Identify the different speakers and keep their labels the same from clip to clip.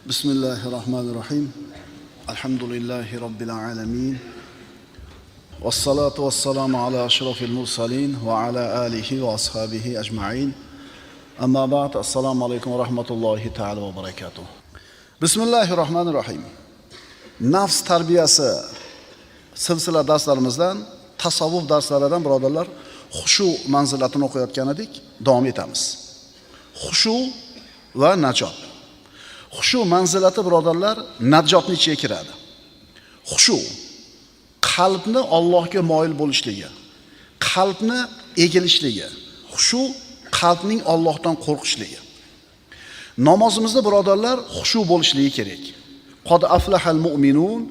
Speaker 1: Bismillahirrahmanirrahim. Alhamdulillahi Rabbil alamin. Wassalatu wassalamu ala ashrafil mursalin wa ala alihi wa ashabihi ajma'in. Amma ba'd. Assalomu alaykum va rahmatullohi ta'ala va barakatuh. Bismillahirrahmanirrahim. Nafs tarbiyasi silsila darslarimizdan, tasavvuf darslaridan birodarlar, xushu manzilatini o'qiyotgan edik, davom etamiz. Xushu va najot. Xushu manzilati birodarlar najotning ichiga kiradi. Xushu qalbni Allohga moyil bo'lishligi, qalbni egilishligi, xushu qalbning Allohdan qo'rqishligi. Namozimizda birodarlar xushu bo'lishligi kerak. Qad aflahal mu'minun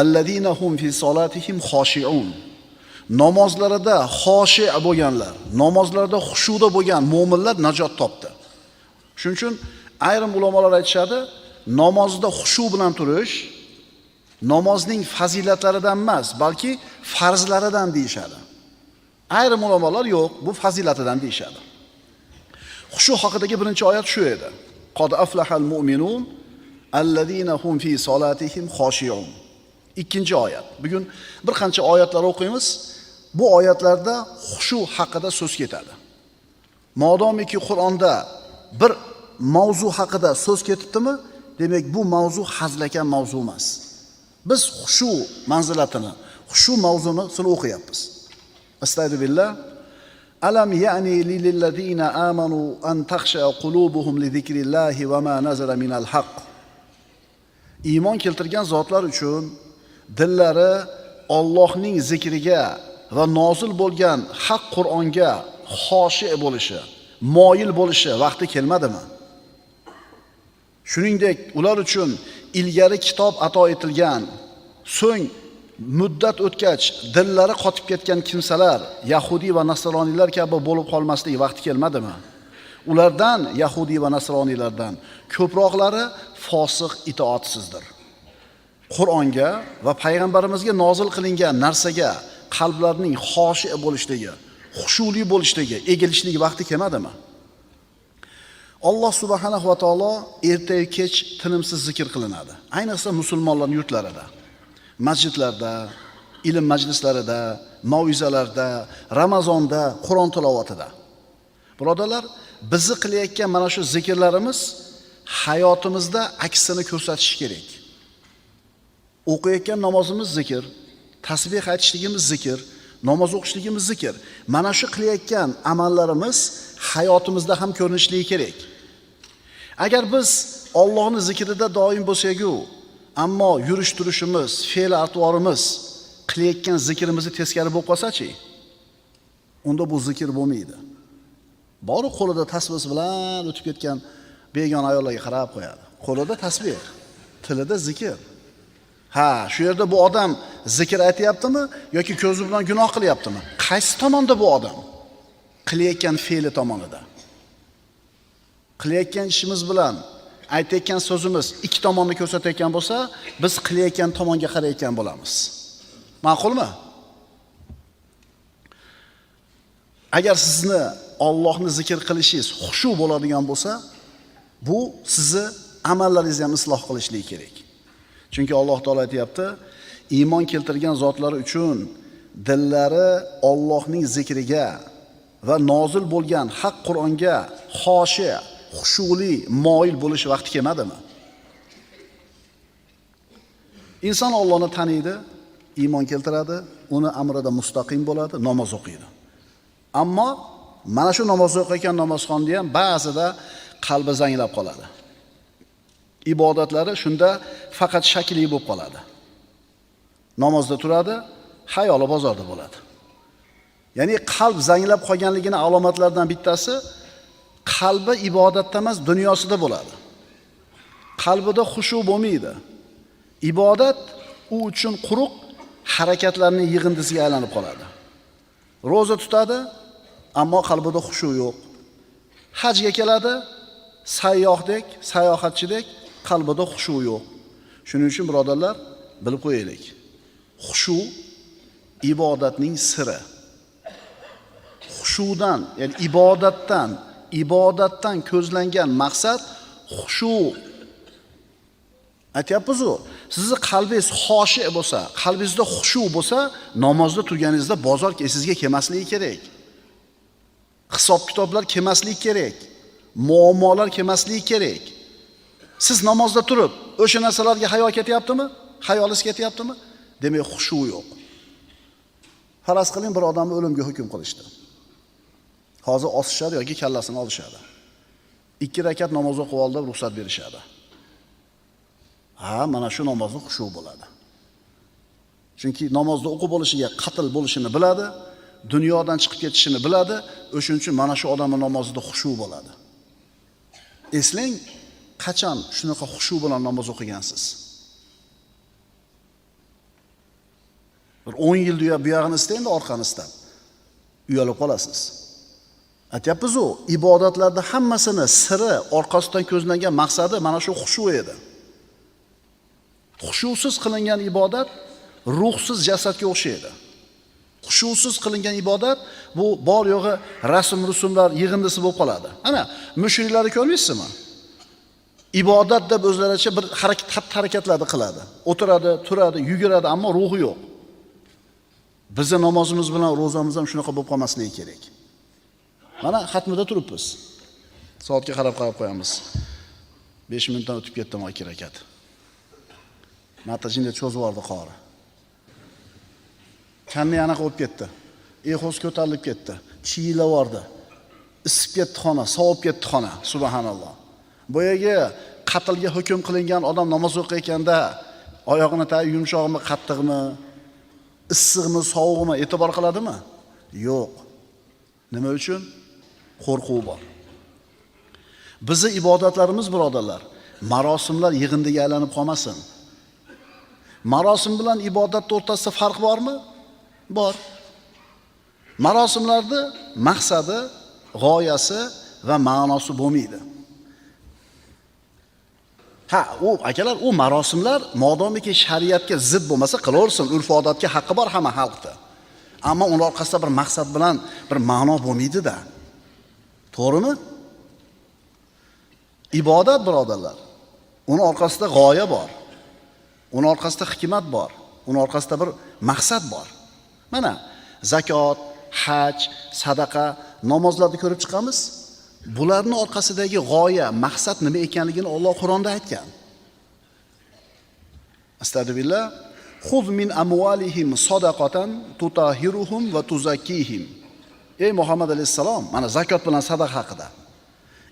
Speaker 1: allazina hum fi solatihim xoshi'un. Namozlarida xoshi bo'lganlar, namozlarida xushuda bo'lgan mu'minlar najot topdi. Shuning uchun ayrim ulamolar aytishadi, namozda xushu bilan turish namozning fazilatlaridan emas, balki farzlaridan deyishadi. Ayrim ulamolar yo'q, bu fazilatidan deyishadi. Xushu haqidagi birinchi oyat shu edi. Qad aflahal mu'minun allazina hum fi solatihim xoshi'un. Ikkinchi oyat. Bugun bir qancha oyatlar o'qiymiz. Bu oyatlarda xushu haqida so'z ketadi. Modomiki Qur'onda bir mavzu haqida so'z ketibdimi, demak bu mavzu hazlakan mavzu emas. Biz xushu manzilatini, xushu mavzuni sizlar o'qiyapmiz. Astagfirullah. Alam ya'ni lillazina amanu an takhsha qulubuhum li zikrillahi va ma nazala minal haqq. Iymon keltirgan zotlar uchun dillari Allohning zikriga va nozil bo'lgan haq Qur'onga xoshi bo'lishi, moyil bo'lishi vaqti kelmadimi? Shuningdek, ular uchun ilgari kitob ato etilgan, so'ng muddat o'tgach dillari qotib ketgan kimsalar, Yahudi va Nasroniylar kabi bo'lib qolmasligi vaqti kelmadimi? Ulardan, Yahudi va Nasroniylardan ko'proqlari fosiq, itoatsizdir. Qur'onga va payg'ambarimizga nozil qilingan narsaga qalblarning xoshi bo'lishligi, xushuli bo'lishligi, egilishligi vaqti kelmadimi? Alloh subhanahu va taolo erta kech tinimsiz zikr qilinadi. Ayniqsa musulmonlarning yurtlarida, masjidlarda, ilm majlislarida, mauizalarda, Ramazonda, Qur'on tilovatida. Birodarlar, bizni qilayotgan mana shu zikrlarimiz hayotimizda aksini ko'rsatishi kerak. O'qiyotgan namozimiz zikr, tasbih aytishligimiz zikr, namoz o'qishligimiz zikr. Mana shu qilayotgan amallarimiz hayotimizda ham ko'rinishligi kerak. Agar biz Allohning zikrida doim bo'lsak-ku, ammo yurish turishimiz, fe'l atvorimiz qilayotgan zikrimizni teskari bo'lib qolsa-chi, unda bu zikr bo'lmaydi. Bori qo'lida tasbih bilan o'tib ketgan begona ayollarga qarab qo'yadi. Qo'lida tasbih, tilida zikr. Ha, shu yerda bu odam zikr aytayaptimi yoki ko'zi bilan gunoh qilyaptimi? Qaysi tomonda bu odam? Qilayotgan fe'li tomonida. Qilayotgan ishimiz bilan aytayotgan so'zimiz ikki tomonni ko'rsatayotgan bo'lsa, biz qilayotgan tomonga qarayotgan bo'lamiz. Ma'qulmi? Agar sizni Allohni zikr qilishingiz xushu bo'ladigan bo'lsa, bu sizni amallaringizni ham isloh qilishligi kerak. Chunki Alloh taolo aytayapti, iymon keltirgan zotlar uchun dillari Allohning zikriga va nozil bo'lgan haq Qur'onga xoshi, xushuli, moyil bo'lish vaqti kelmadimi? Inson Allohni taniydi, iymon keltiradi, uni amrida mustaqim bo'ladi, namoz o'qiydi. Ammo mana shu namoz o'qiyotgan namozxonda ham ba'zida qalbi zanglab qoladi. Ibodatlari shunda faqat shakli bo'lib qoladi. Namozda turadi, xayoli bozorda bo'ladi. Ya'ni qalb zanglab qolganligining alomatlaridan bittasi qalbi ibodatda emas, dunyosida bo'ladi. Qalbida xushu bo'lmaydi. Ibodat u uchun quruq harakatlarning yig'indisiga aylanib qoladi. Roza tutadi, ammo qalbida xushu yo'q. Hajga keladi, sayyohdek, sayohatchidek, qalbida xushu yo'q. Shuning uchun birodarlar, bilib qo'yaylik. Xushu ibodatning siri. Xushudan, ya'ni ibodatdan ko'zlangan maqsad xushu Aytyapmiz-ku, sizni qalbingiz xoshi bo'lsa, qalbingizda xushu bo'lsa, namozda turganingizda bozor sizga kelmasligi kerak. Hisob-kitoblar kelmasligi kerak. Muammolar kelmasligi kerak. Siz namozda turib, o'sha narsalarga hayo ketyaptimi? Hayolingiz ketyaptimi? Demak, xushu yo'q. Faraz qiling, bir odamni o'limga hukm qilishdi. Hozir osishadi yoki kallasini olishadi. 2 rakat namoz o'qib ol deb ruxsat berishadi. Mana shu namozda xushu bo'ladi. Chunki namozda o'qib bo'lishiga qatl bo'lishini biladi, dunyodan chiqib ketishini biladi, o'shuning uchun mana shu odamning namozida xushu bo'ladi. Eslang, qachon shunaqa xushu bilan namoz o'qigansiz? Bir 10 yil bu yog'ini istaydi, orqani istab. Uyalib qolasiz. Aytyapmiz-ku, ibodatlarda hammasini siri, orqasidan ko'zlangan maqsadi mana shu xushu edi. Xushusiz qilingan ibodat ruhsiz jasadga o'xshaydi. Xushusiz qilingan ibodat bu bor yo'g'i rasm-rusumlar yig'indisi bo'lib qoladi. Ana, mushriklarni ko'rmaysizmi? Ibodat deb o'zlaricha bir harakatlarni qiladi. O'tiradi, turadi, yuguradi, ammo ruhi yo'q. Bizning namozimiz bilan ro'zamiz ham shunaqa bo'lib qolmasligi kerak. Mana xatmida turibmiz. Soatga qarab qo'yamiz. 5 minutdan o'tib ketdi mo 2 rakat. Matajinda cho'zib yubordi qori. Kanni yana qo'yib ketdi. Ehoz ko'tarilib ketdi. Chiyilab yubordi. Isib ketdi xona, sovib ketdi xona. Subhanalloh. Boyaga qatlga hukm qilingan odam namoz o'qiyotganda oyog'ini yumshoqmi, qattiqmi, issiqmi, sovuqmi e'tibor qiladimi? Yo'q. Nima uchun? Qo'rquv bor. Bizning ibodatlarimiz, birodarlar, marosimlar yig'indiga aylanib qolmasin. Marosim bilan ibodat o'rtasida farq bormi? Bor. Marosimlarda maqsadi, g'oyasi va ma'nosi bo'lmaydi. Akalar, u marosimlar modomiki shariatga zid bo'lmasa qilaversin, urf-odatga haqqi bor hamma xalqda. Ammo uning orqasida bir maqsad bilan bir ma'no bo'lmaydi-da. To'g'rimi? Ibodat, birodarlar, uning orqasida g'oya bor. Uning orqasida hikmat bor. Uning orqasida bir maqsad bor. Mana zakot, haj, sadaqa, namozlarni ko'rib chiqamiz. Bularning orqasidagi g'oya, maqsad nima ekanligini Alloh Qur'onda aytgan. Astagfirullah. Xuz min amwalihim sadaqatan tutahhiruhum va tuzakkihim. Ey Muhammad alayhisalom, mana zakot bilan sadaqa haqida.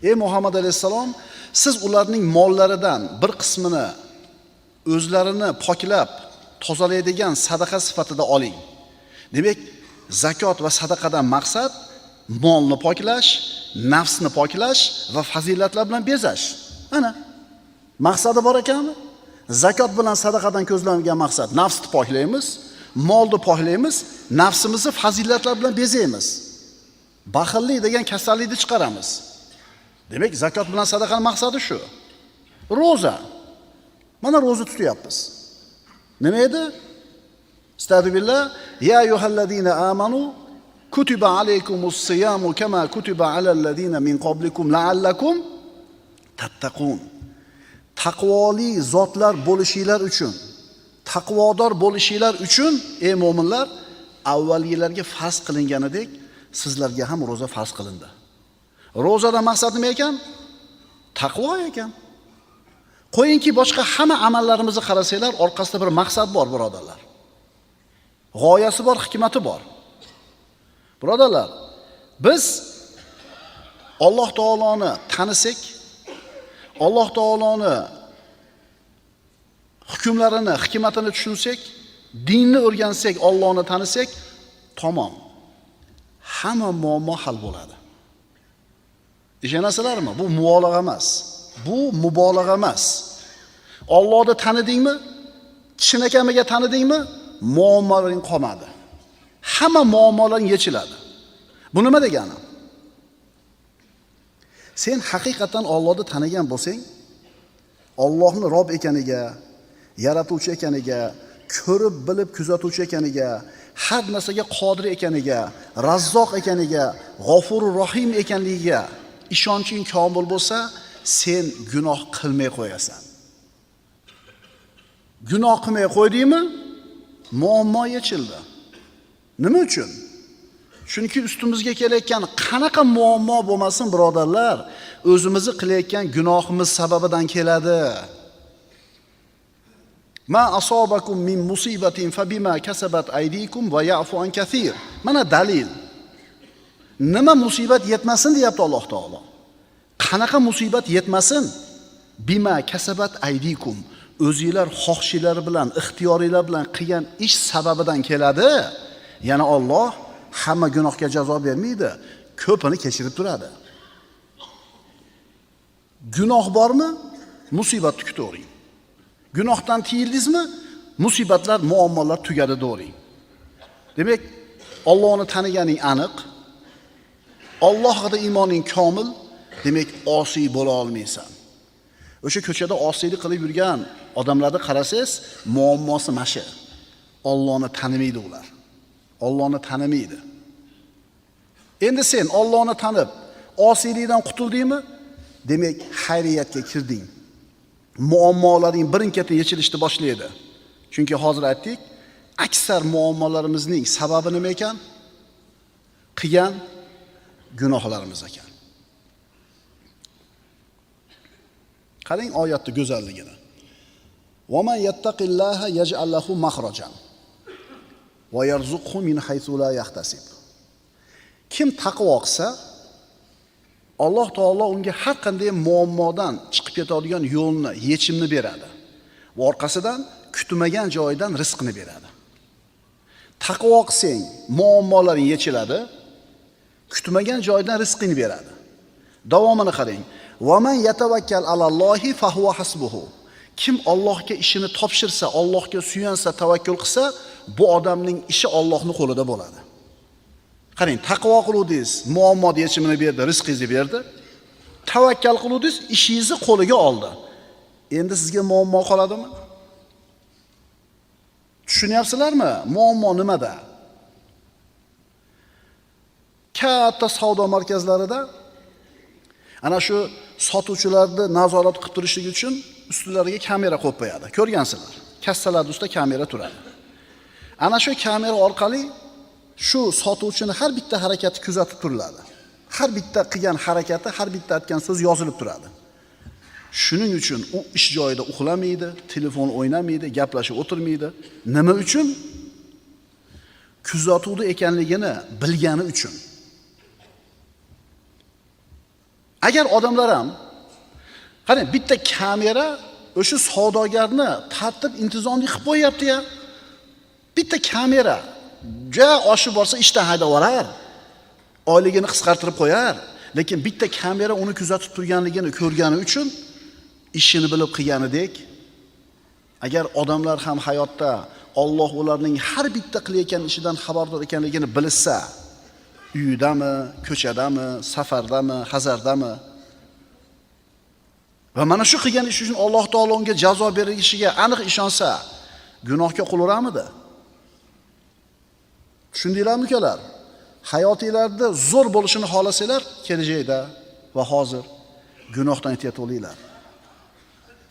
Speaker 1: Ey Muhammad alayhisalom, siz ularning mollaridan bir qismini o'zlarini poklab, tozalaydigan sadaqa sifatida oling. Demak, zakot va sadaqadan maqsad molni poklash, nafsni poklash va fazilatlar bilan bezash. Ana, maqsadi bor ekanmi? Zakot bilan sadaqadan ko'zlangan maqsad nafsni poklaymiz, molni poklaymiz, nafsimizni fazilatlar bilan bezaymiz. Baxillik degan kasallikni chiqaramiz. Demak, zakot bilan sadaqaning maqsadi shu. Roza. Mana roza tutyapmiz. Nima edi? Astagfirullah. Ya ayyuhallazina amanu kutiba alaykumus siyamu kama kutiba alal ladina min qablikum la'allakum tattaqun. Taqvoli zotlar bo'lishinglar uchun, taqvodor bo'lishinglar uchun ey mu'minlar, avvalgilarga farz qilinganidek sizlarga ham roza farz qilindi. Rozadan maqsad nima ekan? Taqvo ekan. Qo'yingki, boshqa hamma amallarimizni qarasanglar, orqasida bir maqsad bor, birodarlar. G'oyasi bor, hikmati bor. Birodarlar, biz Alloh taoloni tanisak, Alloh taoloni hukmlarini, hikmatini tushunsak, dinni o'rgansak, Allohni tanisak, tamom. Hamma muammo hal bo'ladi. Ishonasizlarmi? Bu mubolag'a emas. Bu mubolag'a emas. Allohni tanidingmi? Chinakamiga tanidingmi? Muammolaring qolmadi. Hamma muammolaring yechiladi. Bu nima degani? Sen haqiqatan Allohni tanigan bo'lsang, Allohni Rob ekaniga, yaratuvchi ekaniga, ko'rib bilib kuzatuvchi ekaniga, har narsaga qodir ekaniga, Razzoq ekaniga, G'ofurur Rohim ekanligiga ishonching komil bo'lsa, sen gunoh qilmay qo'yasan. Gunoh qilmay qo'ydingmi? Muammo yechildi. Nima uchun? Chunki ustimizga kelayotgan qanaqa muammo bo'lmasin, birodarlar, o'zimizni qilayotgan gunohimiz sababidan keladi. Ma asobakum min musibatin fabima kasabat aydikum va ya'fu an kathir. Mana dalil. Nima musibat yetmasin deyapti Alloh taolo. Qanaqa musibat yetmasin? Bima kasabat aydikum. O'zingizlar xohishingiz bilan, ixtiyoringlar bilan qilgan ish sababidan keladi. Yana Alloh hamma gunohga jazo bermaydi, ko'pini kechirib turadi. Gunoh bormi? Musibatni kutavering. Gunohdan tiyildingizmi? Musibatlar, muammolar tugadi deging. Demak, Allohni taniganing aniq, Allohga iymoning komil, demak osiy bo'la olmaysan. O'sha ko'chada osiylik qilib yurgan odamlarni qarasangiz, muammosi mashi. Allohni tanimaydi ular. Allohni tanimaydi. Endi sen Allohni tanib, osiylikdan qutuldingmi? Demak, xayriyatga kirding. Muammolaring birin-ketin yechilishni boshlaydi. Chunki hozir aytdik, aksar muammolarimizning sababi nima ekan? Qilgan gunohlarimiz ekan. Qarang oyatning go'zalligini. Va man yattaqillaha yaj'al lahu makhrajan va yarzuqhu min haythu la yahtasib. Kim taqvo qilsa, Alloh taolo unga har qanday muammodan chiqib ketadigan yo'lni, yechimni beradi. Va orqasidan kutmagan joydan rizqni beradi. Taqvo qilsang, muammolaring yechiladi, kutmagan joydan rizqini beradi. Davomini qarang. Va man yatawakkal alallohi fa huwa hasbuhu. Kim Allohga ishini topshirsa, Allohga suyansa, tavakkul qilsa, bu odamning ishi Allohning qo'lida bo'ladi. Qarang, taqvo qiluvdingiz, muammoning yechimini berdi, rizqingizni berdi. Tavakkal qiluvdingiz, ishingizni qo'liga oldi. Endi sizga muammo qoladimi? Tushunyapsizlarmi? Muammo nimada? Katta savdo markazlarida ana shu sotuvchilarni nazorat qilib turishlik uchun ustlariga kamera qo'yib qo'yadi. Ko'rgansizlar. Kassalar ustida kamera turadi. Ana shu kamera orqali shu sotuvchini har bitta harakati kuzatib turiladi. Har bitta qilgan harakati, har bitta aytgan so'z yozilib turadi. Shuning uchun u ish joyida uxlamaydi, telefon o'ynamaydi, gaplashib o'tirmaydi. Nima uchun? Kuzatuvda ekanligini bilgani uchun. Agar odamlar ham qarang, bitta kamera o'sha savdogarni tartib intizomli qilib qo'yapti-ya. Bitta kamera ja oshib borsa ishdan haydab yuborar. Oyligini qisqartirib qo'yar, lekin bitta kamera uni kuzatib turganligini ko'rgani uchun ishini bilib qilganidek, agar odamlar ham hayotda Alloh ularning har bitta qilayotgan ishidan xabardor ekanligini bilsa, uyidami, ko'chadami, safardami, hazardami, va mana shu qilgan ish uchun Alloh taolo unga jazo berishiga aniq ishonsa, gunohga qo'laveramidi? Tushundinglarmi ukalar? Hayotingizda zo'r bo'lishini xohlasanglar, kelajakda va hozir gunohdan ehtiyot bo'linglar.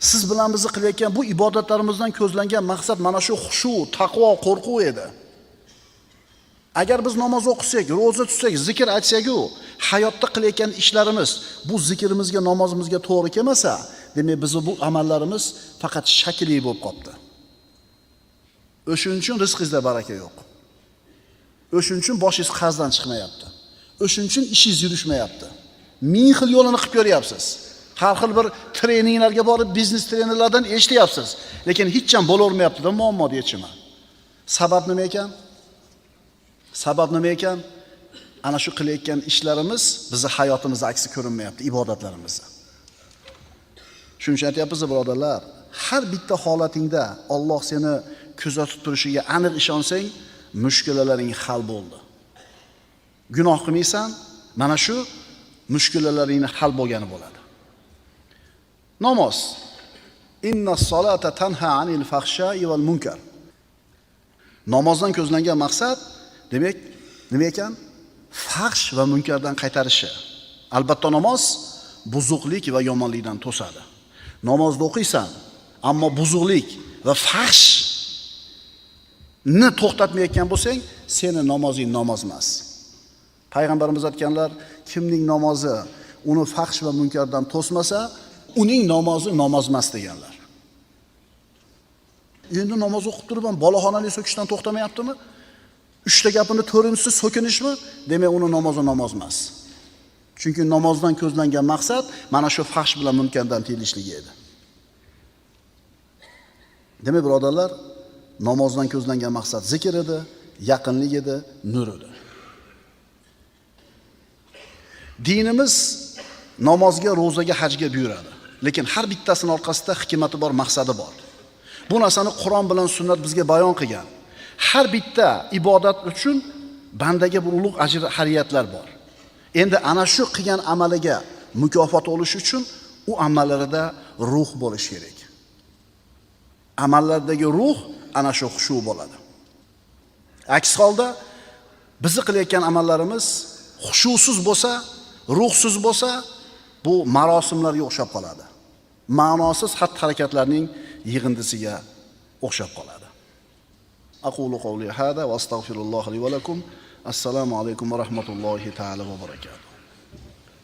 Speaker 1: Siz bilan biz qilayotgan bu ibodatlarimizdan ko'zlangan maqsad mana shu xushu, taqvo, qo'rquv edi. Agar biz namoz o'qisak, roza tutsak, zikr aytsak-ku, hayotda qilayotgan ishlarimiz bu zikrimizga, namozimizga to'g'ri kelmasa, demak biz bu amallarimiz faqat shakliy bo'lib qoldi. O'shuning uchun rizqingizda baraka yo'q. O'shuning uchun boshingiz qarzdan chiqmayapti. O'shuning uchun ishingiz yurishmayapti. Ming xil yo'lini qilib ko'ryapsiz. Har xil bir treninglarga borib, biznes trenerlardan eshityapsiz, lekin hech ham bo'lavermayapti-da muammoning yechimi. Sabab nima ekan? Sabab nima ekan? Ana shu qilayotgan ishlarimiz bizni hayotimizda aksi ko'rinmayapti, ibodatlarimizda. Shuning uchun aytyapmiz, birodarlar, har bitta holatingda Alloh seni kuzatib turishiga aniq ishonsang, mushkulalaring hal bo'ldi. Gunoh qilmaysan, mana shu mushkulalaringni hal bo'lgani bo'ladi. Namoz. Innas solata tanha anil fahsha'i val munkar. Namozdan ko'zlangan maqsad demak nima ekan? Fahsh va munkardan qaytarishi. Albatta namoz buzuqlik va yomonlikdan to'sadi. Namozni o'qiysan, ammo buzuqlik va fahshni to'xtatmayotgan bo'lsang, seni namozing namoz emas. Payg'ambarimiz aytganlar, kimning namozi uni fahsh va munkardan to'smasa, uning namozi namoz emas deganlar. Endi namoz o'qib turib ham boloxonani so'kishdan to'xtamayaptimi? 3 ta gapini 4-inchisi so'kinishmi? Demak, uni namozi namoz emas. Chunki namozdan ko'zlangan maqsad mana shu fahsh bilan munkardan tiyilishligi edi. Demak, birodarlar, namozdan ko'zlangan maqsad zikr edi, yaqinlik edi, nur edi. Dinimiz namozga, ro'zaga, hajga buyuradi. Lekin har bittasining orqasida hikmati bor, maqsadi bor. Bu narsani Qur'on bilan sunnat bizga bayon qilgan. Har bitta ibodat uchun bandaga bir ulug' ajr, xariyatlar bor. Endi ana shu qilgan amaliga mukofot olish uchun u amallarida ruh bo'lish kerak. Amallardagi ruh ana shu xushu bo'ladi. Aks holda bizni qilayotgan amallarimiz xushusiz bo'lsa, ruhsiz bo'lsa, bu marosimlarga o'xshab qoladi. Ma'nosiz xatti-harakatlarning yig'indisiga o'xshab qoladi. Aqulu qawli hada va astagfirulloh li va lakum. Assalomu alaykum va rahmatullohi ta'ala va barakatuh.